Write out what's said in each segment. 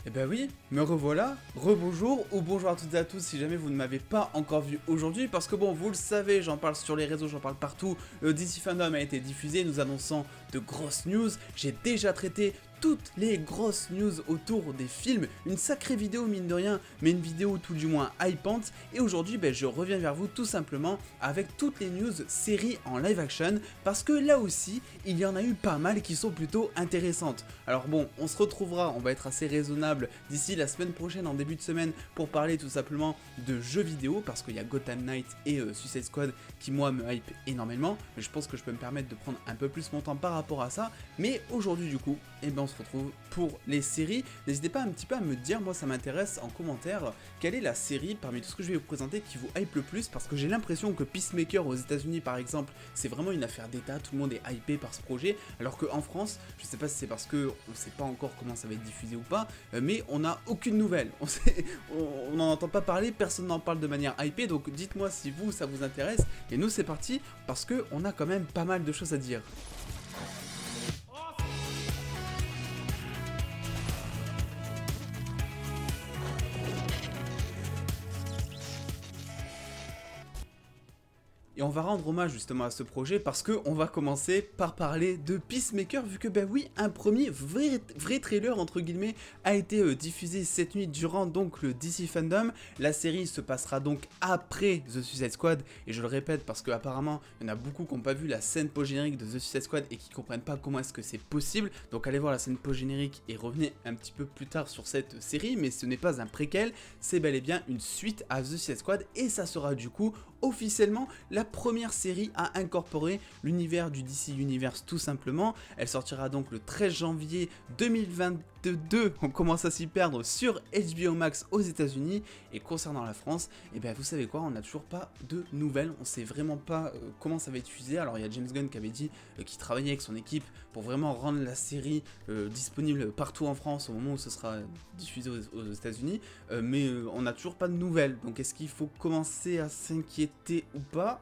Eh ben oui, me revoilà, rebonjour ou bonjour à toutes et à tous si jamais vous ne m'avez pas encore vu aujourd'hui parce que bon, vous le savez, j'en parle sur les réseaux, j'en parle partout, le DC Fandom a été diffusé, nous annonçant de grosses news, j'ai déjà traité toutes les grosses news autour des films, une sacrée vidéo mine de rien, mais une vidéo tout du moins hypante, et aujourd'hui je reviens vers vous tout simplement avec toutes les news séries en live action, parce que là aussi, il y en a eu pas mal qui sont plutôt intéressantes. Alors bon, on se retrouvera, on va être assez raisonnable d'ici la semaine prochaine, en début de semaine, pour parler tout simplement de jeux vidéo, parce qu'il y a Gotham Knight et Suicide Squad qui moi me hype énormément, mais je pense que je peux me permettre de prendre un peu plus mon temps par rapport à ça, mais aujourd'hui du coup, on se retrouve pour les séries. N'hésitez pas un petit peu à me dire, moi ça m'intéresse en commentaire, quelle est la série parmi tout ce que je vais vous présenter qui vous hype le plus, parce que j'ai l'impression que Peacemaker aux États-Unis par exemple, c'est vraiment une affaire d'état, tout le monde est hypé par ce projet, alors qu'en France, je sais pas si c'est parce que on sait pas encore comment ça va être diffusé ou pas, mais on n'a aucune nouvelle, on n'en entend pas parler, personne n'en parle de manière hypée, donc dites-moi si vous ça vous intéresse, et nous c'est parti, parce que on a quand même pas mal de choses à dire. Et on va rendre hommage justement à ce projet parce que on va commencer par parler de Peacemaker, vu que oui, un premier vrai trailer entre guillemets a été diffusé cette nuit durant donc le DC Fandom. La série se passera donc après The Suicide Squad, et je le répète parce que apparemment il y en a beaucoup qui n'ont pas vu la scène post-générique de The Suicide Squad et qui comprennent pas comment est-ce que c'est possible. Donc allez voir la scène post-générique et revenez un petit peu plus tard sur cette série, mais ce n'est pas un préquel, c'est bel et bien une suite à The Suicide Squad, et ça sera du coup officiellement la première série à incorporer l'univers du DC Universe tout simplement. Elle sortira donc le 13 janvier 2022, on commence à s'y perdre, sur HBO Max aux États-Unis, et concernant la France, vous savez quoi, on n'a toujours pas de nouvelles, on sait vraiment pas comment ça va être diffusé. Alors il y a James Gunn qui avait dit qu'il travaillait avec son équipe pour vraiment rendre la série disponible partout en France au moment où ce sera diffusé aux États-Unis, mais on n'a toujours pas de nouvelles, donc est-ce qu'il faut commencer à s'inquiéter ou pas ?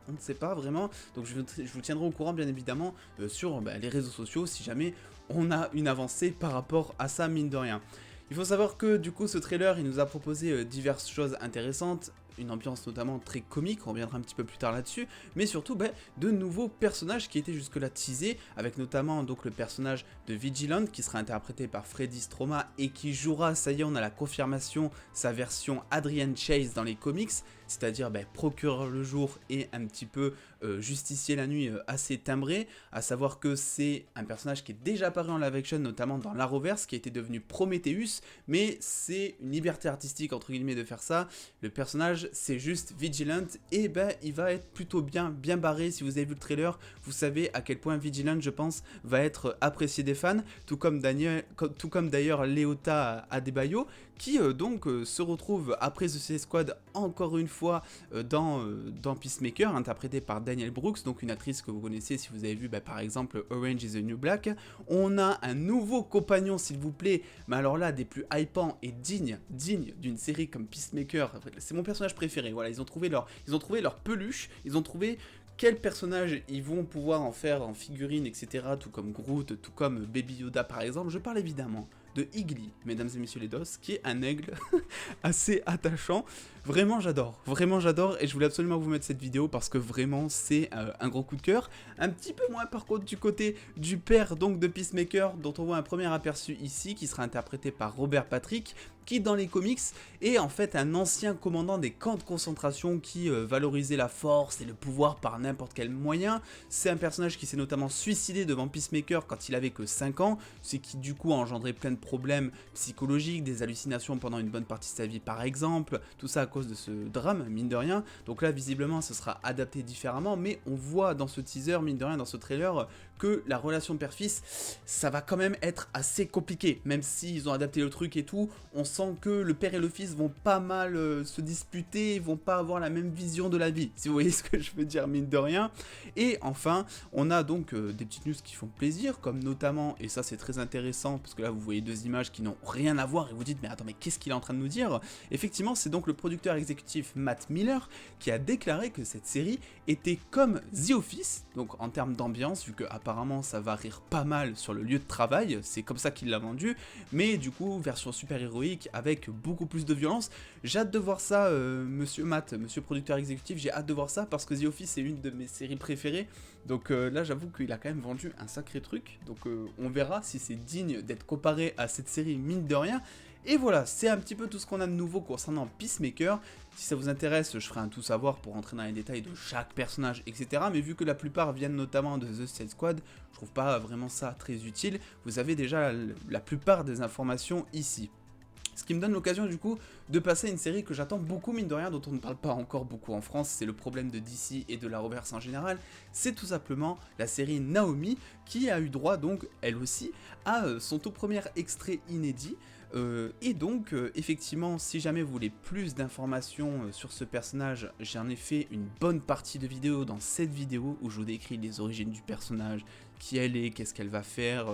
On ne sait pas vraiment, donc je vous tiendrai au courant bien évidemment sur les réseaux sociaux si jamais on a une avancée par rapport à ça, mine de rien. Il faut savoir que du coup ce trailer il nous a proposé diverses choses intéressantes, une ambiance notamment très comique, on reviendra un petit peu plus tard là-dessus, mais surtout de nouveaux personnages qui étaient jusque-là teasés, avec notamment donc le personnage de Vigilant qui sera interprété par Freddy Stroma et qui jouera, ça y est on a la confirmation, sa version Adrian Chase dans les comics, c'est-à-dire procureur le jour et un petit peu justicier la nuit assez timbré, à savoir que c'est un personnage qui est déjà apparu en live action, notamment dans l'Arrowverse, qui était devenu Prometheus, mais c'est une liberté artistique entre guillemets de faire ça. Le personnage c'est juste Vigilant, et il va être plutôt bien barré. Si vous avez vu le trailer, vous savez à quel point Vigilant, je pense, va être apprécié des fans, tout comme d'ailleurs Léota Adebayo, qui se retrouve après The Suicide Squad encore une fois dans Peacemaker, interprété par Danielle Brooks, donc une actrice que vous connaissez si vous avez vu par exemple Orange is the New Black. On a un nouveau compagnon s'il vous plaît, mais alors là des plus hypants et digne d'une série comme Peacemaker, c'est mon personnage préféré, voilà, ils ont trouvé leur peluche, ils ont trouvé quel personnage ils vont pouvoir en faire en figurine, etc., tout comme Groot, tout comme Baby Yoda par exemple. Je parle évidemment de Igli, mesdames et messieurs les dos, qui est un aigle assez attachant. Vraiment j'adore, et je voulais absolument vous mettre cette vidéo parce que vraiment c'est un gros coup de cœur. Un petit peu moins par contre du côté du père donc de Peacemaker, dont on voit un premier aperçu ici, qui sera interprété par Robert Patrick, qui dans les comics est en fait un ancien commandant des camps de concentration qui valorisait la force et le pouvoir par n'importe quel moyen. C'est un personnage qui s'est notamment suicidé devant Peacemaker quand il avait que 5 ans, ce qui du coup a engendré plein de problèmes psychologiques, des hallucinations pendant une bonne partie de sa vie par exemple, tout ça à cause de ce drame, mine de rien. Donc là visiblement ce sera adapté différemment, mais on voit dans ce teaser, mine de rien, dans ce trailer, que la relation père-fils, ça va quand même être assez compliqué, même s'ils ont adapté le truc et tout, on sent que le père et le fils vont pas mal se disputer, ils vont pas avoir la même vision de la vie, si vous voyez ce que je veux dire, mine de rien. Et enfin, on a donc des petites news qui font plaisir, comme notamment, et ça c'est très intéressant, parce que là vous voyez deux images qui n'ont rien à voir, et vous dites, mais attends, mais qu'est-ce qu'il est en train de nous dire? Effectivement, c'est donc le producteur exécutif Matt Miller qui a déclaré que cette série était comme The Office, donc en termes d'ambiance, vu que apparemment apparemment ça va rire pas mal sur le lieu de travail, c'est comme ça qu'il l'a vendu, mais du coup version super héroïque avec beaucoup plus de violence. J'ai hâte de voir ça, monsieur Matt, monsieur producteur exécutif, j'ai hâte de voir ça parce que The Office est une de mes séries préférées, donc là j'avoue qu'il a quand même vendu un sacré truc, donc on verra si c'est digne d'être comparé à cette série mine de rien. Et voilà, c'est un petit peu tout ce qu'on a de nouveau concernant Peacemaker. Si ça vous intéresse, je ferai un tout savoir pour rentrer dans les détails de chaque personnage, etc. Mais vu que la plupart viennent notamment de The Suicide Squad, je trouve pas vraiment ça très utile. Vous avez déjà la plupart des informations ici. Ce qui me donne l'occasion du coup de passer à une série que j'attends beaucoup mine de rien, dont on ne parle pas encore beaucoup en France, c'est le problème de DC et de la Reverse en général, c'est tout simplement la série Naomi qui a eu droit donc elle aussi à son tout premier extrait inédit. Et donc effectivement si jamais vous voulez plus d'informations sur ce personnage, j'en ai fait une bonne partie de vidéo dans cette vidéo où je vous décris les origines du personnage, qui elle est, qu'est-ce qu'elle va faire,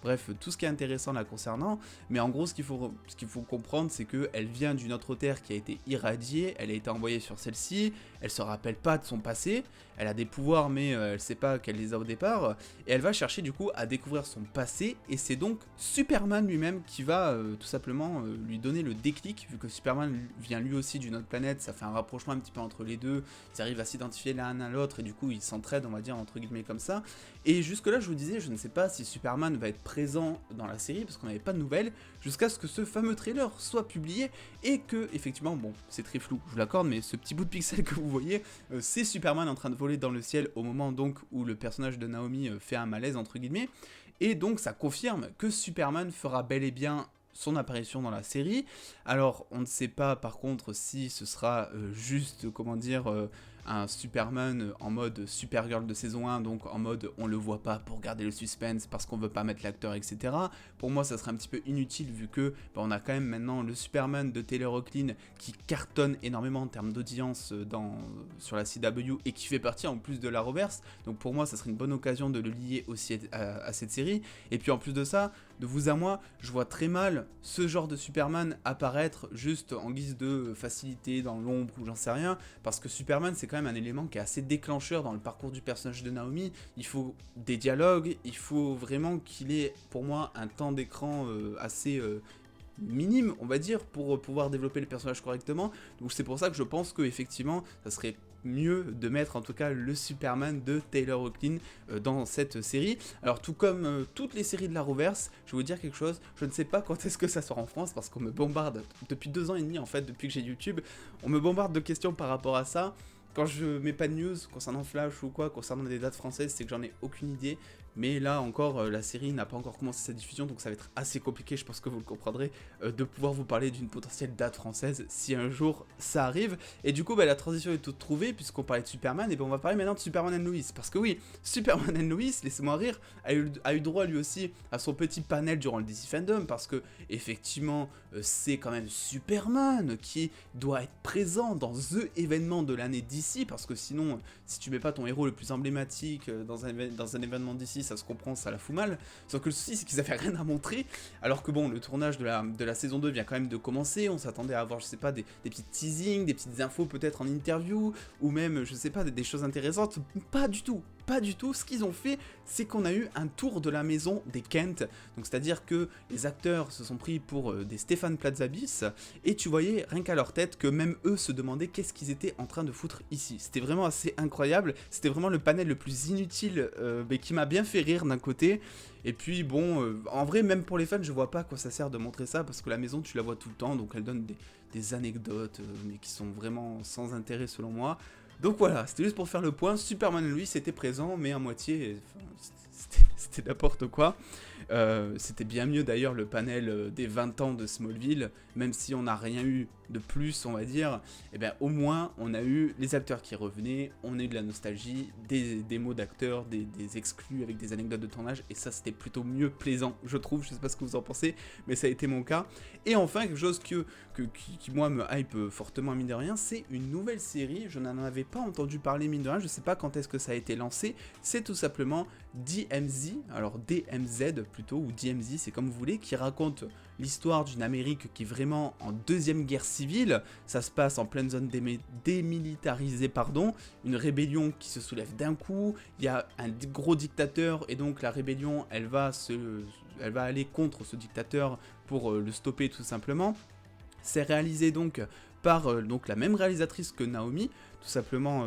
bref tout ce qui est intéressant la concernant. Mais en gros ce qu'il faut comprendre c'est qu'elle vient d'une autre terre qui a été irradiée, elle a été envoyée sur celle-ci, elle se rappelle pas de son passé, elle a des pouvoirs mais elle sait pas qu'elle les a au départ, et elle va chercher du coup à découvrir son passé, et c'est donc Superman lui-même qui va tout simplement lui donner le déclic, vu que Superman vient lui aussi d'une autre planète, ça fait un rapprochement un petit peu entre les deux, ils arrivent à s'identifier l'un à l'autre et du coup ils s'entraident on va dire entre guillemets comme ça. Et jusque là je vous disais, je ne sais pas si Superman va être présent dans la série parce qu'on n'avait pas de nouvelles, jusqu'à ce que ce fameux trailer soit publié et que effectivement, bon c'est très flou je vous l'accorde, mais ce petit bout de pixel que vous voyez, c'est Superman en train de voler dans le ciel au moment donc où le personnage de Naomi fait un malaise entre guillemets, et donc ça confirme que Superman fera bel et bien son apparition dans la série. Alors on ne sait pas par contre si ce sera juste comment dire un Superman en mode Supergirl de saison 1, donc en mode on le voit pas pour garder le suspense parce qu'on veut pas mettre l'acteur, etc. Pour moi ça serait un petit peu inutile vu que on a quand même maintenant le Superman de Taylor Hoechlin qui cartonne énormément en termes d'audience sur la CW et qui fait partie en plus de la Reverse, donc pour moi ça serait une bonne occasion de le lier aussi à cette série. Et puis en plus de ça, de vous à moi, je vois très mal ce genre de Superman apparaître juste en guise de facilité dans l'ombre ou j'en sais rien, parce que Superman c'est quand même un élément qui est assez déclencheur dans le parcours du personnage de Naomi. Il faut des dialogues, il faut vraiment qu'il ait pour moi un temps d'écran assez minime on va dire pour pouvoir développer le personnage correctement, donc c'est pour ça que je pense que effectivement ça serait mieux de mettre en tout cas le Superman de Taylor Hoechlin dans cette série. Alors tout comme toutes les séries de la Reverse, je vais vous dire quelque chose, je ne sais pas quand est-ce que ça sort en France parce qu'on me bombarde depuis 2 ans et demi en fait, depuis que j'ai YouTube, on me bombarde de questions par rapport à ça. Quand je mets pas de news concernant Flash ou quoi, concernant des dates françaises, c'est que j'en ai aucune idée. Mais là encore, la série n'a pas encore commencé sa diffusion, donc ça va être assez compliqué, je pense que vous le comprendrez, de pouvoir vous parler d'une potentielle date française si un jour ça arrive. Et du coup, la transition est toute trouvée, puisqu'on parlait de Superman, et on va parler maintenant de Superman and Lois. Parce que oui, Superman and Lois, laissez-moi rire, a eu droit lui aussi à son petit panel durant le DC Fandom, parce que effectivement, c'est quand même Superman qui doit être présent dans the événement de l'année DC, parce que sinon, si tu mets pas ton héros le plus emblématique dans un événement DC, ça se comprend, ça la fout mal. Sauf que le souci c'est qu'ils avaient rien à montrer, alors que bon, le tournage de la saison 2 vient quand même de commencer, on s'attendait à avoir je sais pas des petits teasings, des petites infos peut-être en interview, ou même je sais pas des choses intéressantes. Pas du tout. Pas du tout, ce qu'ils ont fait, c'est qu'on a eu un tour de la maison des Kent, donc c'est-à-dire que les acteurs se sont pris pour des Stéphane Platzabis, et tu voyais rien qu'à leur tête que même eux se demandaient qu'est-ce qu'ils étaient en train de foutre ici. C'était vraiment assez incroyable, c'était vraiment le panel le plus inutile, mais qui m'a bien fait rire d'un côté. Et puis bon, en vrai même pour les fans je vois pas à quoi ça sert de montrer ça, parce que la maison tu la vois tout le temps, donc elle donne des anecdotes, mais qui sont vraiment sans intérêt selon moi. Donc voilà, c'était juste pour faire le point, Superman et lui était présent, mais à moitié, enfin, c'était n'importe quoi. C'était bien mieux d'ailleurs le panel des 20 ans de Smallville, même si on n'a rien eu de plus on va dire, et bien au moins on a eu les acteurs qui revenaient, on a eu de la nostalgie, des mots d'acteurs, des exclus avec des anecdotes de tournage, et ça c'était plutôt mieux plaisant je trouve, je sais pas ce que vous en pensez, mais ça a été mon cas. Et enfin quelque chose qui moi me hype fortement mine de rien, c'est une nouvelle série, je n'en avais pas entendu parler mine de rien, je sais pas quand est-ce que ça a été lancé, c'est tout simplement DMZ, alors DMZ plutôt, ou DMZ c'est comme vous voulez, qui raconte l'histoire d'une Amérique qui est vraiment en deuxième guerre civile. Ça se passe en pleine zone démilitarisée, pardon, une rébellion qui se soulève d'un coup, il y a un gros dictateur et donc la rébellion elle va aller contre ce dictateur pour le stopper tout simplement. C'est réalisé donc par donc la même réalisatrice que Naomi, tout simplement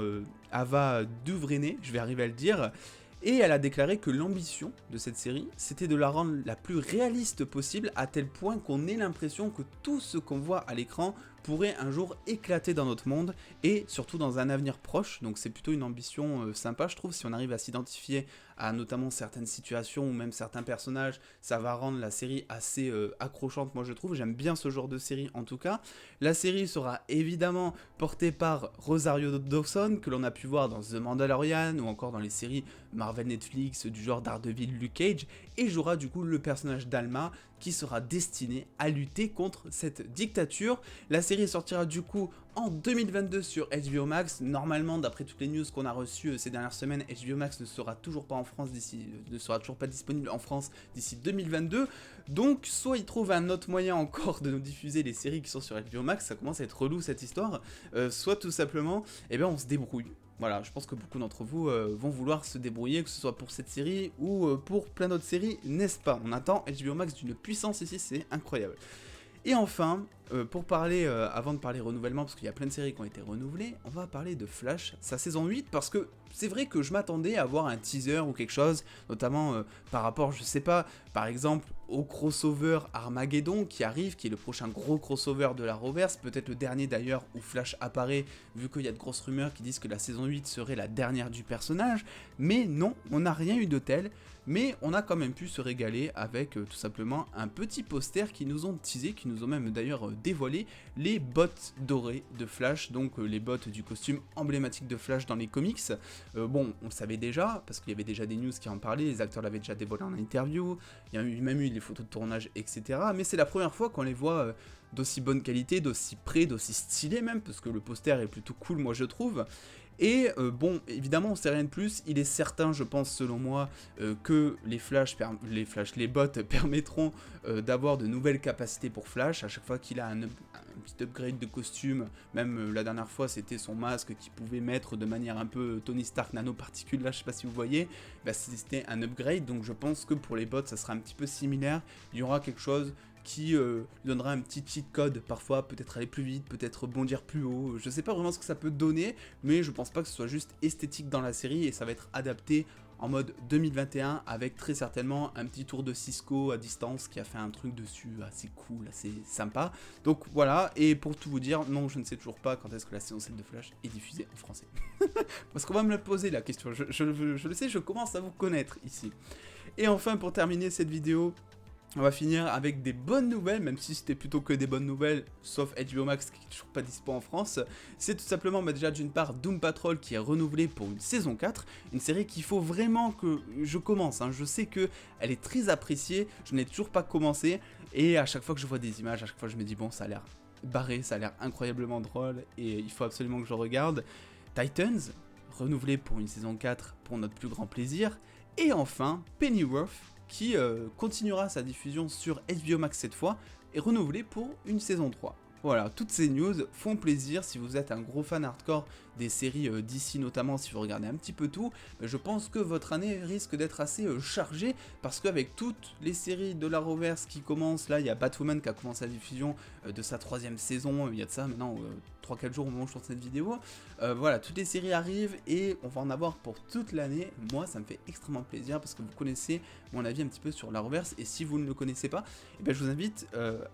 Ava DuVernay, je vais arriver à le dire. Et elle a déclaré que l'ambition de cette série, c'était de la rendre la plus réaliste possible, à tel point qu'on ait l'impression que tout ce qu'on voit à l'écran pourrait un jour éclater dans notre monde, et surtout dans un avenir proche. Donc c'est plutôt une ambition sympa, je trouve. Si on arrive à s'identifier à notamment certaines situations ou même certains personnages, ça va rendre la série assez accrochante, moi je trouve. J'aime bien ce genre de série en tout cas. La série sera évidemment portée par Rosario Dawson, que l'on a pu voir dans The Mandalorian ou encore dans les séries Marvel Netflix du genre Daredevil, Luke Cage, et jouera du coup le personnage d'Alma, qui sera destiné à lutter contre cette dictature. La série sortira du coup en 2022 sur HBO Max. Normalement, d'après toutes les news qu'on a reçues ces dernières semaines, HBO Max ne sera toujours pas en France ne sera toujours pas disponible en France d'ici 2022. Donc, soit ils trouvent un autre moyen encore de nous diffuser les séries qui sont sur HBO Max, ça commence à être relou cette histoire, soit tout simplement, eh bien on se débrouille. Voilà, je pense que beaucoup d'entre vous vont vouloir se débrouiller, que ce soit pour cette série ou pour plein d'autres séries, n'est-ce pas? On attend HBO Max d'une puissance ici, c'est incroyable. Et enfin, pour parler, avant de parler renouvellement, parce qu'il y a plein de séries qui ont été renouvelées, on va parler de Flash, sa saison 8, parce que c'est vrai que je m'attendais à voir un teaser ou quelque chose, notamment par rapport, je sais pas, par exemple, au crossover Armageddon qui arrive, qui est le prochain gros crossover de la Reverse, peut-être le dernier d'ailleurs où Flash apparaît, vu qu'il y a de grosses rumeurs qui disent que la saison 8 serait la dernière du personnage, mais non, on n'a rien eu de tel, mais on a quand même pu se régaler avec tout simplement un petit poster qui nous ont teasé, qui nous ont même d'ailleurs dévoilé les bottes dorées de Flash, donc les bottes du costume emblématique de Flash dans les comics. Bon, on le savait déjà, parce qu'il y avait déjà des news qui en parlaient, les acteurs l'avaient déjà dévoilé en interview, il y a même eu les photos de tournage, etc. Mais c'est la première fois qu'on les voit d'aussi bonne qualité, d'aussi près, d'aussi stylé même, parce que le poster est plutôt cool, moi je trouve. Et bon, évidemment, on sait rien de plus. Il est certain, je pense, selon moi, que les bots permettront d'avoir de nouvelles capacités pour Flash. À chaque fois qu'il a un petit upgrade de costume, même la dernière fois, c'était son masque qu'il pouvait mettre de manière un peu Tony Stark nanoparticule. Là, je sais pas si vous voyez, bah, c'était un upgrade. Donc, je pense que pour les bots, ça sera un petit peu similaire. Il y aura quelque chose qui donnera un petit cheat code parfois, peut-être aller plus vite, peut-être bondir plus haut, je sais pas vraiment ce que ça peut donner, mais je pense pas que ce soit juste esthétique dans la série, et ça va être adapté en mode 2021 avec très certainement un petit tour de Cisco à distance qui a fait un truc dessus assez cool, assez sympa. Donc voilà, et pour tout vous dire, non, je ne sais toujours pas quand est-ce que la saison 7 de Flash est diffusée en français. Parce qu'on va me la poser la question, je le sais, je commence à vous connaître ici. Et enfin, pour terminer cette vidéo, on va finir avec des bonnes nouvelles, même si c'était plutôt que des bonnes nouvelles, sauf HBO Max qui est toujours pas dispo en France. C'est tout simplement déjà d'une part Doom Patrol qui est renouvelé pour une saison 4, une série qu'il faut vraiment que je commence, je sais que elle est très appréciée, je n'ai toujours pas commencé, et à chaque fois que je vois des images, à chaque fois je me dis bon, ça a l'air barré, ça a l'air incroyablement drôle, et il faut absolument que je regarde. Titans, renouvelé pour une saison 4 pour notre plus grand plaisir, et enfin Pennyworth, qui continuera sa diffusion sur HBO Max cette fois, et renouvelé pour une saison 3. Voilà, toutes ces news font plaisir si vous êtes un gros fan hardcore des séries d'ici, notamment si vous regardez un petit peu tout. Je pense que votre année risque d'être assez chargée, parce qu'avec toutes les séries de la Reverse qui commencent, là il y a Batwoman qui a commencé la diffusion de sa 3e saison, il y a de ça maintenant 3-4 jours au moment où je tourne cette vidéo. Voilà, toutes les séries arrivent et on va en avoir pour toute l'année. Moi ça me fait extrêmement plaisir parce que vous connaissez mon avis un petit peu sur la Reverse, et si vous ne le connaissez pas, eh bien, je vous invite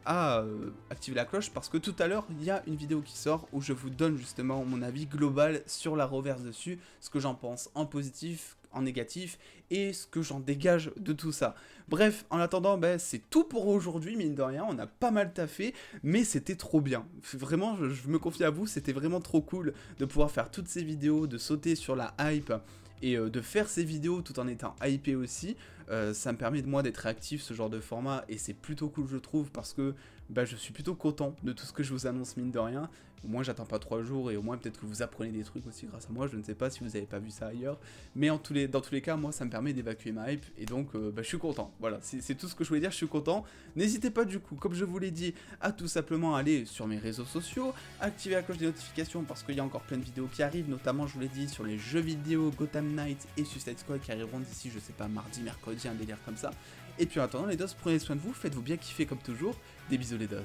à activer la cloche, parce que tout à l'heure il y a une vidéo qui sort où je vous donne justement mon avis global sur la Reverse dessus, ce que j'en pense en positif, en négatif, et ce que j'en dégage de tout ça. Bref, en attendant, c'est tout pour aujourd'hui, mine de rien, on a pas mal taffé, mais c'était trop bien. Vraiment, je me confie à vous, c'était vraiment trop cool de pouvoir faire toutes ces vidéos, de sauter sur la hype, et de faire ces vidéos tout en étant hypé aussi. Ça me permet de moi d'être réactif ce genre de format et c'est plutôt cool je trouve parce que bah, je suis plutôt content de tout ce que je vous annonce mine de rien. Au moins j'attends pas 3 jours et au moins peut-être que vous apprenez des trucs aussi grâce à moi, je ne sais pas si vous avez pas vu ça ailleurs. Mais dans tous les cas, moi ça me permet d'évacuer ma hype et donc bah, je suis content. Voilà, c'est tout ce que je voulais dire, je suis content. N'hésitez pas du coup, comme je vous l'ai dit, à tout simplement aller sur mes réseaux sociaux, activer la cloche des notifications parce qu'il y a encore plein de vidéos qui arrivent, notamment je vous l'ai dit sur les jeux vidéo, Gotham Knight et Suicide Squad qui arriveront d'ici, je sais pas, mardi, mercredi, un délire comme ça. Et puis en attendant les dos, prenez soin de vous, faites-vous bien kiffer comme toujours, des bisous les dos.